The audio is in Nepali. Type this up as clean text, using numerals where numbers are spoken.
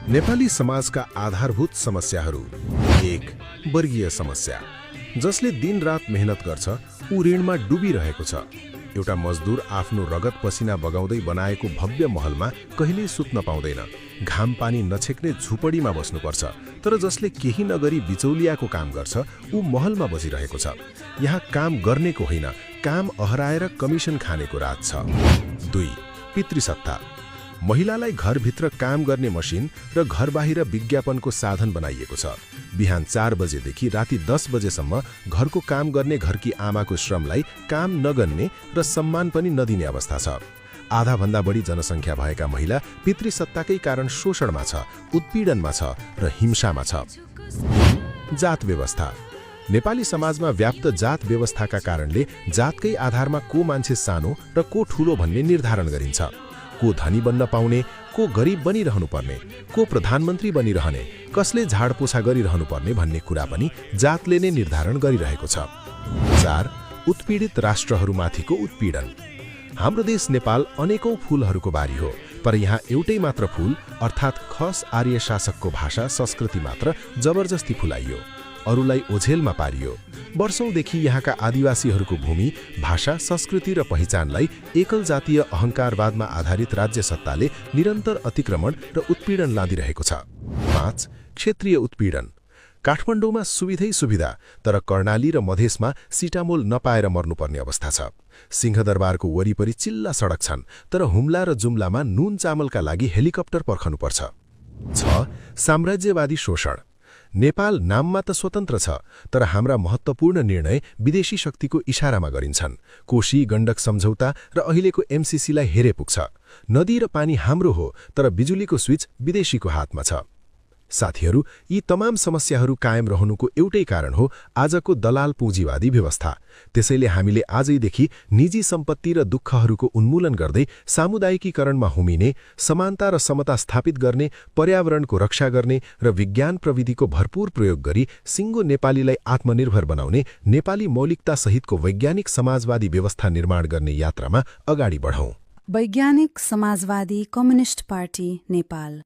नेपाली समाजका आधारभूत समस्याहरू। 1. वर्गीय समस्या। जसले दिन-रात मेहनत गर्छ ऊ ऋणमा डुबिरहेको छ। एउटा मजदुर आफ्नो रगत पसिना बगाउँदै बनाएको भव्य महलमा कहिल्यै सुत्न पाउँदैन। घाम पानी नछेक्ने झुपडीमा बस्नुपर्छ। तर जसले केही नगरी बिचौलियाको काम गर्छ ऊ महलमा बसिरहेको छ। यहाँ काम गर्नेको होइन, काम अहराएर कमिसन खानेको राज छ। 2. पितृसत्ता। महिलालाई घरभित्र काम गर्ने मसिन र घरबाहिर विज्ञापनको साधन बनाइएको छ। बिहान 4 बजेदेखि राति 10 बजेसम्म घरको काम गर्ने घरकी आमाको श्रमलाई काम नगन्ने र सम्मान पनि नदिने अवस्था छ। आधाभन्दा बढी जनसङ्ख्या भएका महिला पितृसत्ताकै कारण शोषणमा छ, उत्पीडनमा छ र हिंसामा छ। जात व्यवस्था। नेपाली समाजमा व्याप्त जात व्यवस्थाका कारणले जातकै आधारमा को मान्छे सानो र को ठूलो भन्ने निर्धारण गरिन्छ। को धनी बन्न पाउने, को गरिब बनिरहनु पर्ने, को प्रधानमन्त्री बनिरहने, कसले झाडपोछा गरिरहनु पर्ने भन्ने कुरा पनि जातले नै निर्धारण गरिरहेको छ। 4. उत्पीडित राष्ट्रहरूमाथिको उत्पीडन। हाम्रो देश नेपाल अनेकौं फूलहरूको बारी हो, पर यहाँ एउटै मात्र फूल अर्थात् खस आर्य शासकको भाषा संस्कृति मात्र जबरजस्ती फुलाइयो, अरूलाई ओझेलमा पारियो। वर्षौंदेखि यहाँका आदिवासीहरूको भूमि, भाषा, संस्कृति र पहिचानलाई एकल जातीय अहंकारवादमा आधारित राज्य सत्ताले निरन्तर अतिक्रमण र उत्पीडन लादिरहेको छ। 5. क्षेत्रीय उत्पीडन। काठमाडौँमा सुविधै सुविधा, तर कर्णाली र मधेसमा सिटामोल नपाएर मर्नुपर्ने अवस्था छ। सिंहदरबारको वरिपरि चिल्ला सडक छन्, तर हुम्ला र जुम्लामा नुन चामलका लागि हेलिकप्टर पर्खनुपर्छ। 6. साम्राज्यवादी शोषण। नेपाल नाममा त स्वतन्त्र छ, तर हाम्रा महत्त्वपूर्ण निर्णय विदेशी शक्तिको इशारामा गरिन्छन्। कोशी गण्डक सम्झौता र अहिलेको एमसीसीलाई हेरे पुग्छ। नदी र पानी हाम्रो हो, तर बिजुलीको स्विच विदेशीको हातमा छ। साथीहरू, यी तमाम समस्याहरू कायम रहनुको एउटै कारण हो आजको दलाल पुँजीवादी व्यवस्था। त्यसैले हामीले आजैदेखि निजी सम्पत्ति र दुःखहरूको उन्मूलन गर्दै सामुदायिकीकरणमा हुमिने, समानता र समता स्थापित गर्ने, पर्यावरणको रक्षा गर्ने र विज्ञान प्रविधिको भरपूर प्रयोग गरी सिङ्गो नेपालीलाई आत्मनिर्भर बनाउने नेपाली मौलिकता सहितको वैज्ञानिक समाजवादी व्यवस्था निर्माण गर्ने यात्रामा अगाडि बढौं। वैज्ञानिक समाजवादी कम्युनिस्ट पार्टी नेपाल।